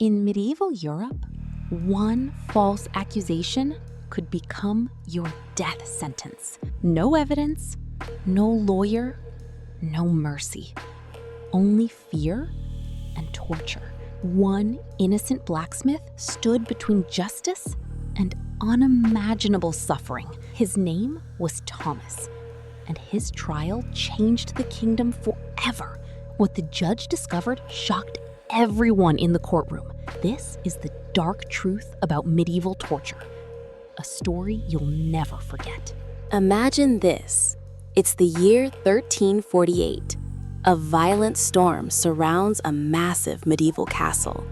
In medieval Europe, one false accusation could become your death sentence. No evidence, no lawyer, no mercy. Only fear and torture. One innocent blacksmith stood between justice and unimaginable suffering. His name was Thomas, and his trial changed the kingdom forever. What the judge discovered shocked everyone in the courtroom. This is the dark truth about medieval torture. A story you'll never forget. Imagine this. It's the year 1348. A violent storm surrounds a massive medieval castle.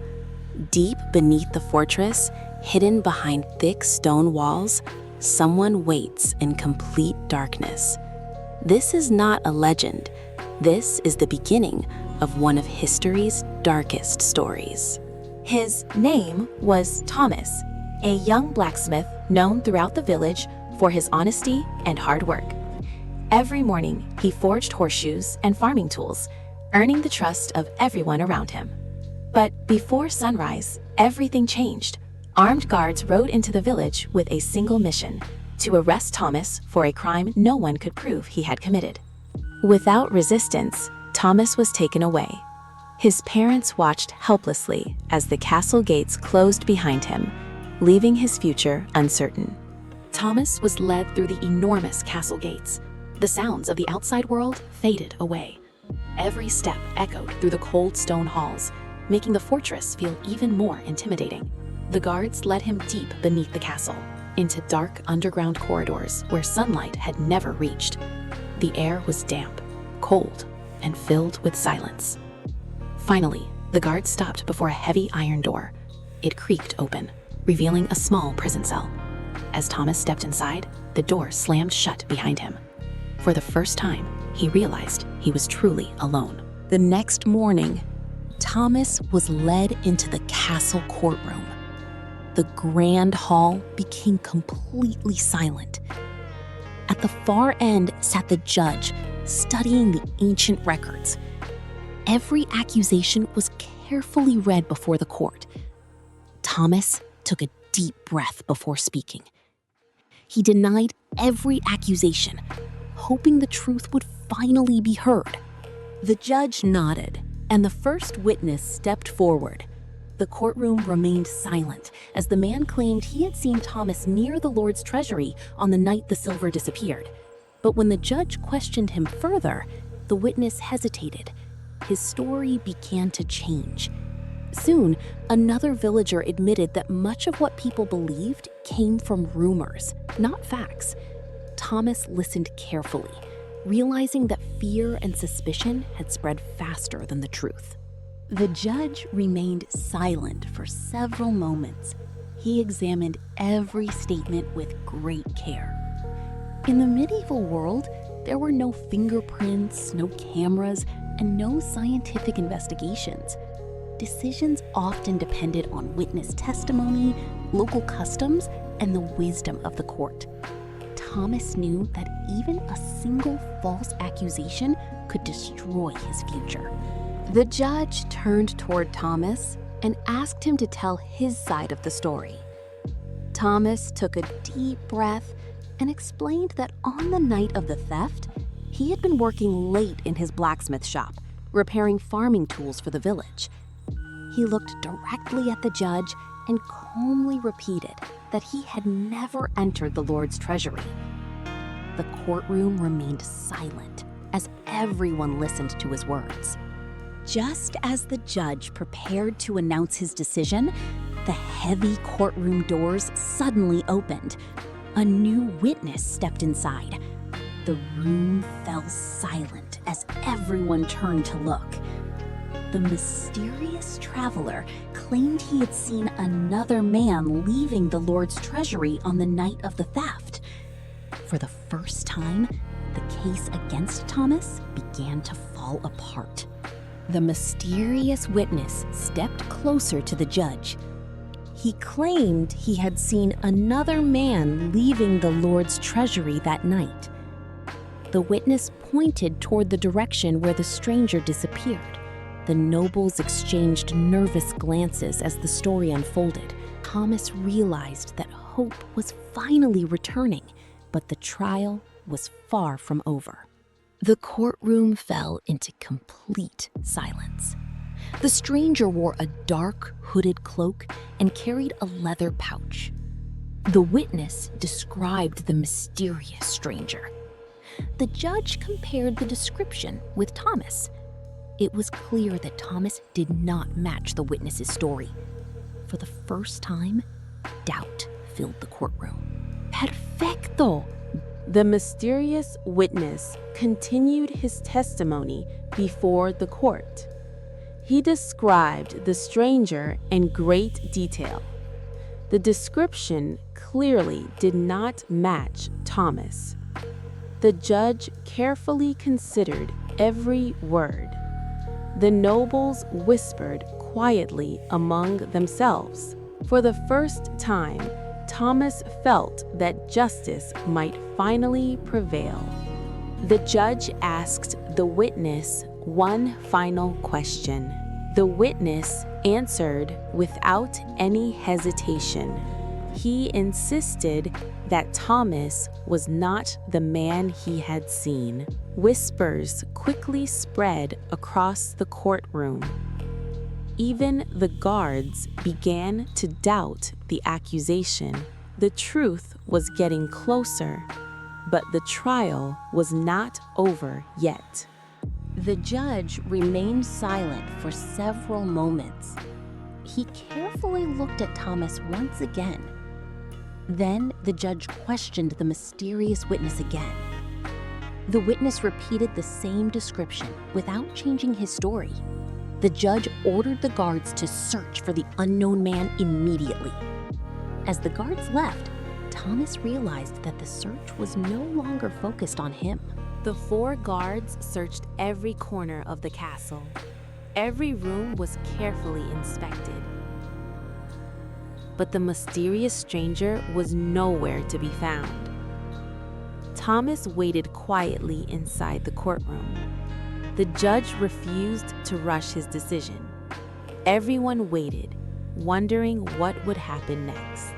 Deep beneath the fortress, hidden behind thick stone walls, someone waits in complete darkness. This is not a legend. This is the beginning of one of history's darkest stories. His name was Thomas, a young blacksmith known throughout the village for his honesty and hard work. Every morning, he forged horseshoes and farming tools, earning the trust of everyone around him. But before sunrise, everything changed. Armed guards rode into the village with a single mission: to arrest Thomas for a crime no one could prove he had committed. Without resistance, Thomas was taken away. His parents watched helplessly as the castle gates closed behind him, leaving his future uncertain. Thomas was led through the enormous castle gates. The sounds of the outside world faded away. Every step echoed through the cold stone halls, making the fortress feel even more intimidating. The guards led him deep beneath the castle, into dark underground corridors where sunlight had never reached. The air was damp, cold, and filled with silence. Finally, the guards stopped before a heavy iron door. It creaked open, revealing a small prison cell. As Thomas stepped inside, the door slammed shut behind him. For the first time, he realized he was truly alone. The next morning, Thomas was led into the castle courtroom. The grand hall became completely silent. At the far end sat the judge, studying the ancient records. Every accusation was carefully read before the court. Thomas took a deep breath before speaking. He denied every accusation, hoping the truth would finally be heard. The judge nodded, and the first witness stepped forward. The courtroom remained silent as the man claimed he had seen Thomas near the Lord's treasury on the night the silver disappeared. But when the judge questioned him further, the witness hesitated. His story began to change. Soon, another villager admitted that much of what people believed came from rumors, not facts. Thomas listened carefully, realizing that fear and suspicion had spread faster than the truth. The judge remained silent for several moments. He examined every statement with great care. In the medieval world, there were no fingerprints, no cameras, and no scientific investigations. Decisions often depended on witness testimony, local customs, and the wisdom of the court. Thomas knew that even a single false accusation could destroy his future. The judge turned toward Thomas and asked him to tell his side of the story. Thomas took a deep breath and explained that on the night of the theft, he had been working late in his blacksmith shop, repairing farming tools for the village. He looked directly at the judge and calmly repeated that he had never entered the Lord's treasury. The courtroom remained silent as everyone listened to his words. Just as the judge prepared to announce his decision, the heavy courtroom doors suddenly opened. A new witness stepped inside. The room fell silent as everyone turned to look. The mysterious traveler claimed he had seen another man leaving the Lord's treasury on the night of the theft. For the first time, the case against Thomas began to fall apart. The mysterious witness stepped closer to the judge. He claimed he had seen another man leaving the Lord's treasury that night. The witness pointed toward the direction where the stranger disappeared. The nobles exchanged nervous glances as the story unfolded. Thomas realized that hope was finally returning, but the trial was far from over. The courtroom fell into complete silence. The stranger wore a dark, hooded cloak and carried a leather pouch. The witness described the mysterious stranger. The judge compared the description with Thomas. It was clear that Thomas did not match the witness's story. For the first time, doubt filled the courtroom. Perfecto! The mysterious witness continued his testimony before the court. He described the stranger in great detail. The description clearly did not match Thomas. The judge carefully considered every word. The nobles whispered quietly among themselves. For the first time, Thomas felt that justice might finally prevail. The judge asked the witness one final question. The witness answered without any hesitation. He insisted that Thomas was not the man he had seen. Whispers quickly spread across the courtroom. Even the guards began to doubt the accusation. The truth was getting closer, but the trial was not over yet. The judge remained silent for several moments. He carefully looked at Thomas once again. Then the judge questioned the mysterious witness again. The witness repeated the same description without changing his story. The judge ordered the guards to search for the unknown man immediately. As the guards left, Thomas realized that the search was no longer focused on him. The 4 guards searched every corner of the castle. Every room was carefully inspected. But the mysterious stranger was nowhere to be found. Thomas waited quietly inside the courtroom. The judge refused to rush his decision. Everyone waited, wondering what would happen next.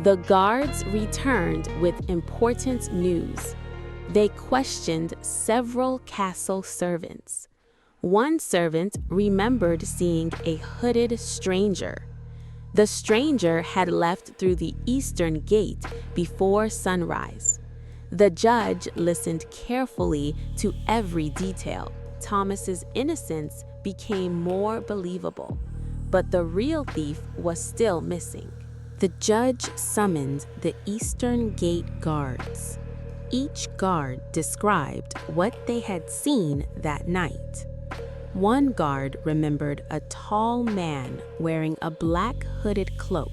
The guards returned with important news. They questioned several castle servants. One servant remembered seeing a hooded stranger. The stranger had left through the eastern gate before sunrise. The judge listened carefully to every detail. Thomas's innocence became more believable, but the real thief was still missing. The judge summoned the eastern gate guards. Each guard described what they had seen that night. One guard remembered a tall man wearing a black hooded cloak.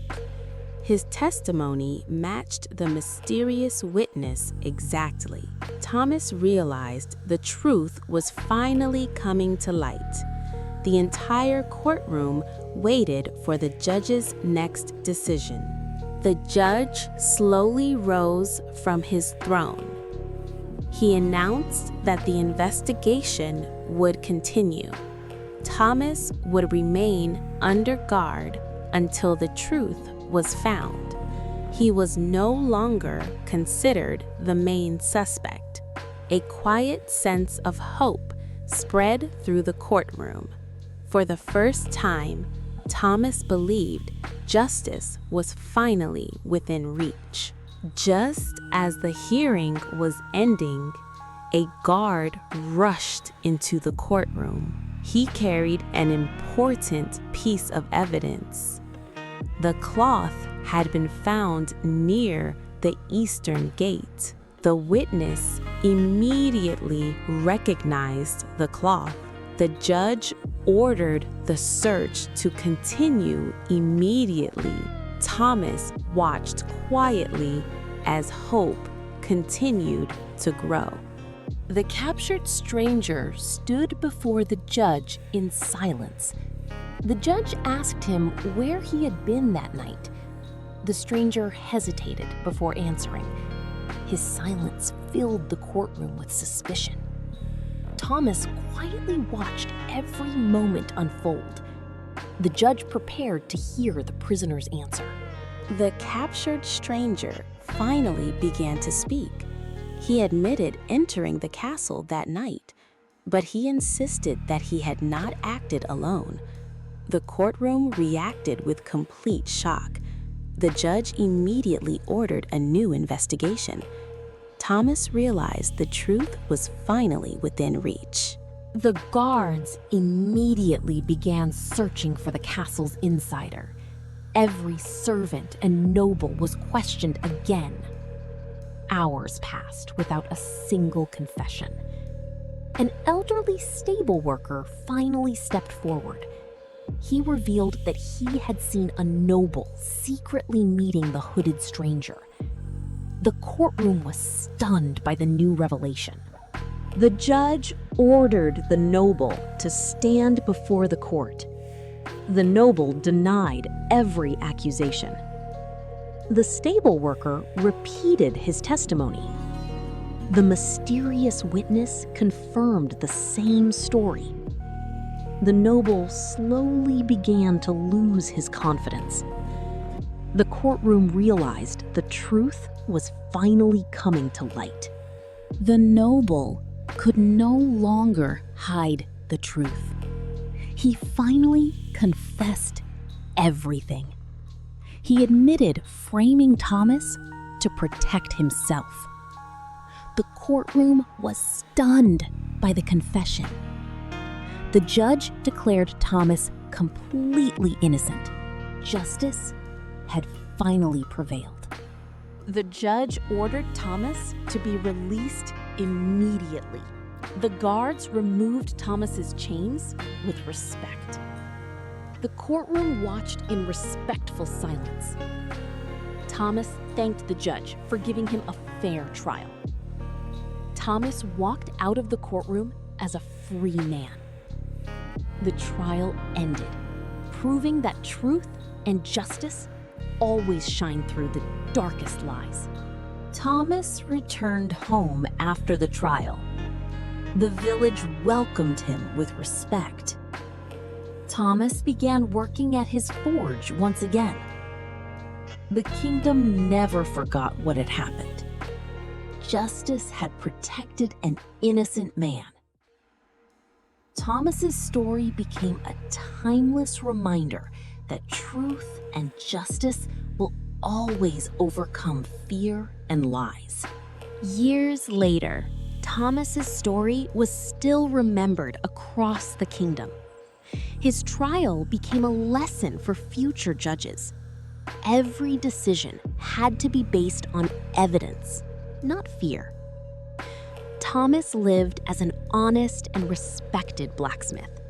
His testimony matched the mysterious witness exactly. Thomas realized the truth was finally coming to light. The entire courtroom waited for the judge's next decision. The judge slowly rose from his throne. He announced that the investigation would continue. Thomas would remain under guard until the truth was found. He was no longer considered the main suspect. A quiet sense of hope spread through the courtroom. For the first time, Thomas believed justice was finally within reach. Just as the hearing was ending, a guard rushed into the courtroom. He carried an important piece of evidence. The cloth had been found near the eastern gate. The witness immediately recognized the cloth. The judge ordered the search to continue immediately. Thomas watched quietly as hope continued to grow. The captured stranger stood before the judge in silence. The judge asked him where he had been that night. The stranger hesitated before answering. His silence filled the courtroom with suspicion. Thomas quietly watched every moment unfold. The judge prepared to hear the prisoner's answer. The captured stranger finally began to speak. He admitted entering the castle that night, but he insisted that he had not acted alone. The courtroom reacted with complete shock. The judge immediately ordered a new investigation. Thomas realized the truth was finally within reach. The guards immediately began searching for the castle's insider. Every servant and noble was questioned again. Hours passed without a single confession. An elderly stable worker finally stepped forward. He revealed that he had seen a noble secretly meeting the hooded stranger. The courtroom was stunned by the new revelation. The judge ordered the noble to stand before the court. The noble denied every accusation. The stable worker repeated his testimony. The mysterious witness confirmed the same story. The noble slowly began to lose his confidence. The courtroom realized the truth was finally coming to light. The noble could no longer hide the truth. He finally confessed everything. He admitted framing Thomas to protect himself. The courtroom was stunned by the confession. The judge declared Thomas completely innocent. Justice had finally prevailed. The judge ordered Thomas to be released immediately. The guards removed Thomas's chains with respect. The courtroom watched in respectful silence. Thomas thanked the judge for giving him a fair trial. Thomas walked out of the courtroom as a free man. The trial ended, proving that truth and justice always shine through the darkest lies. Thomas returned home after the trial. The village welcomed him with respect. Thomas began working at his forge once again. The kingdom never forgot what had happened. Justice had protected an innocent man. Thomas's story became a timeless reminder that truth and justice will always overcome fear and lies. Years later, Thomas's story was still remembered across the kingdom. His trial became a lesson for future judges. Every decision had to be based on evidence, not fear. Thomas lived as an honest and respected blacksmith.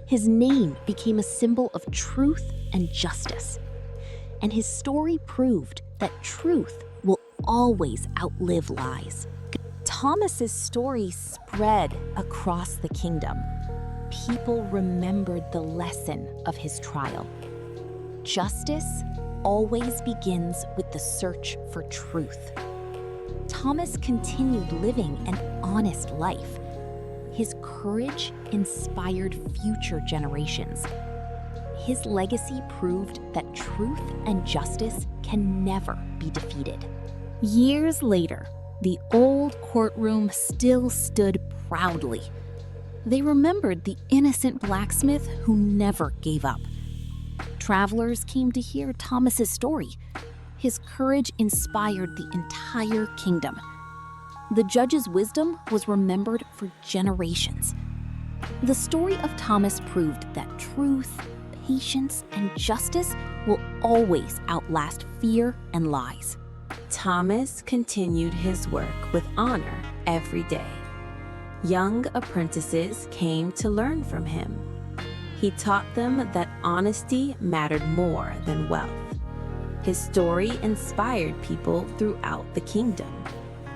His name became a symbol of truth and justice. And his story proved that truth will always outlive lies. Thomas's story spread across the kingdom. People remembered the lesson of his trial. Justice always begins with the search for truth. Thomas continued living an honest life. His courage inspired future generations. His legacy proved that truth and justice can never be defeated. Years later, the old courtroom still stood proudly. They remembered the innocent blacksmith who never gave up. Travelers came to hear Thomas's story. His courage inspired the entire kingdom. The judge's wisdom was remembered for generations. The story of Thomas proved that truth, patience, and justice will always outlast fear and lies. Thomas continued his work with honor every day. Young apprentices came to learn from him. He taught them that honesty mattered more than wealth. His story inspired people throughout the kingdom.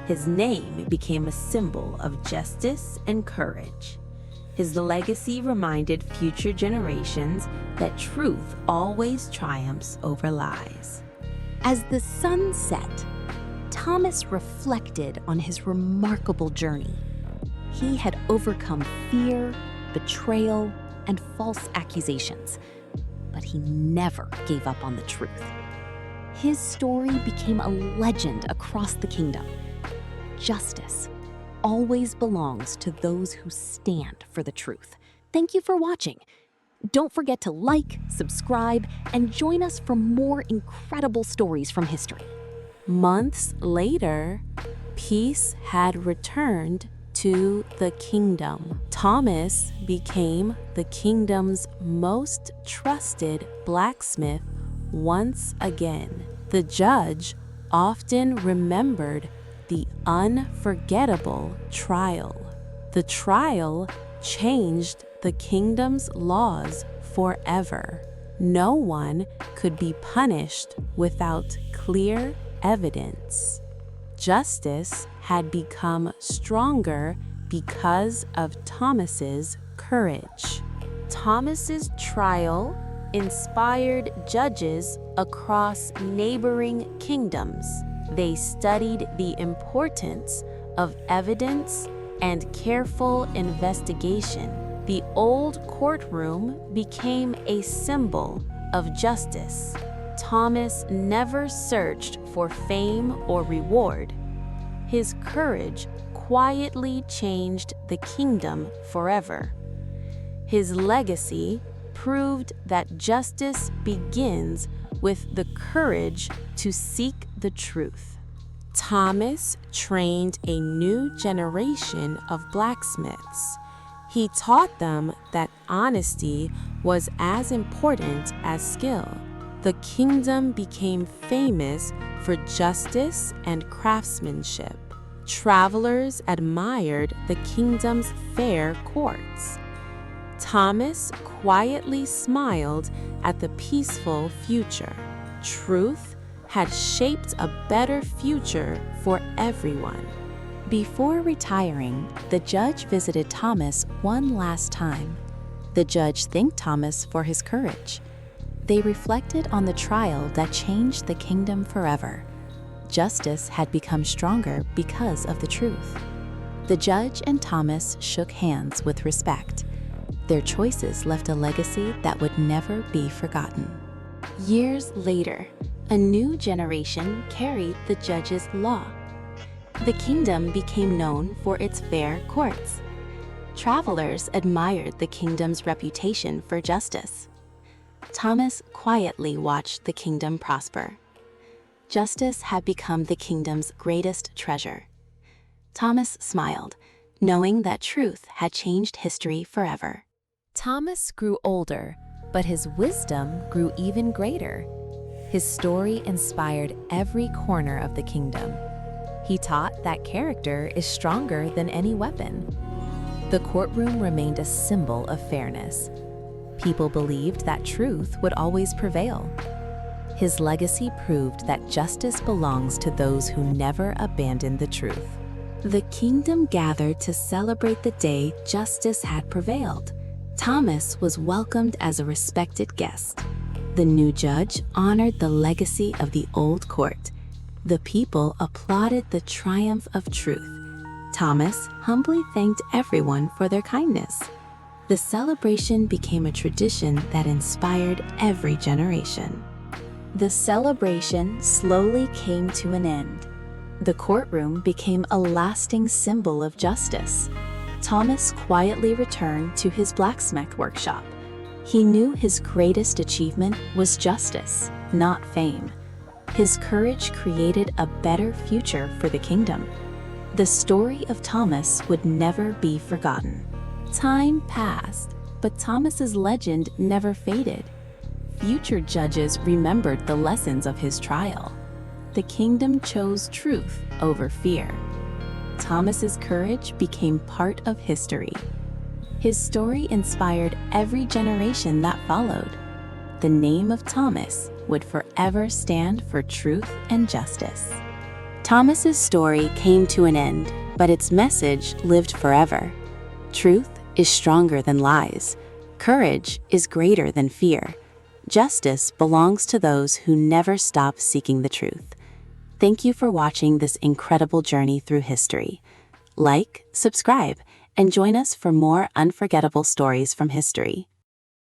His name became a symbol of justice and courage. His legacy reminded future generations that truth always triumphs over lies. As the sun set, Thomas reflected on his remarkable journey. He had overcome fear, betrayal, and false accusations, but he never gave up on the truth. His story became a legend across the kingdom. Justice always belongs to those who stand for the truth. Thank you for watching. Don't forget to like, subscribe, and join us for more incredible stories from history. Months later, peace had returned to the kingdom. Thomas became the kingdom's most trusted blacksmith once again. The judge often remembered the unforgettable trial. The trial changed the kingdom's laws forever. No one could be punished without clear evidence. Justice had become stronger because of Thomas's courage. Thomas's trial inspired judges across neighboring kingdoms. They studied the importance of evidence and careful investigation. The old courtroom became a symbol of justice. Thomas never searched for fame or reward. His courage quietly changed the kingdom forever. His legacy proved that justice begins with the courage to seek the truth. Thomas trained a new generation of blacksmiths. He taught them that honesty was as important as skill. The kingdom became famous for justice and craftsmanship. Travelers admired the kingdom's fair courts. Thomas quietly smiled at the peaceful future. Truth had shaped a better future for everyone. Before retiring, the judge visited Thomas one last time. The judge thanked Thomas for his courage. They reflected on the trial that changed the kingdom forever. Justice had become stronger because of the truth. The judge and Thomas shook hands with respect. Their choices left a legacy that would never be forgotten. Years later, a new generation carried the judge's law. The kingdom became known for its fair courts. Travelers admired the kingdom's reputation for justice. Thomas quietly watched the kingdom prosper. Justice had become the kingdom's greatest treasure. Thomas smiled, knowing that truth had changed history forever. Thomas grew older, but his wisdom grew even greater. His story inspired every corner of the kingdom. He taught that character is stronger than any weapon. The courtroom remained a symbol of fairness. People believed that truth would always prevail. His legacy proved that justice belongs to those who never abandon the truth. The kingdom gathered to celebrate the day justice had prevailed. Thomas was welcomed as a respected guest. The new judge honored the legacy of the old court. The people applauded the triumph of truth. Thomas humbly thanked everyone for their kindness. The celebration became a tradition that inspired every generation. The celebration slowly came to an end. The courtroom became a lasting symbol of justice. Thomas quietly returned to his blacksmith workshop. He knew his greatest achievement was justice, not fame. His courage created a better future for the kingdom. The story of Thomas would never be forgotten. Time passed, but Thomas's legend never faded. Future judges remembered the lessons of his trial. The kingdom chose truth over fear. Thomas's courage became part of history. His story inspired every generation that followed. The name of Thomas would forever stand for truth and justice. Thomas's story came to an end, but its message lived forever. Truth is stronger than lies. Courage is greater than fear. Justice belongs to those who never stop seeking the truth. Thank you for watching this incredible journey through history. Like, subscribe, and join us for more unforgettable stories from history.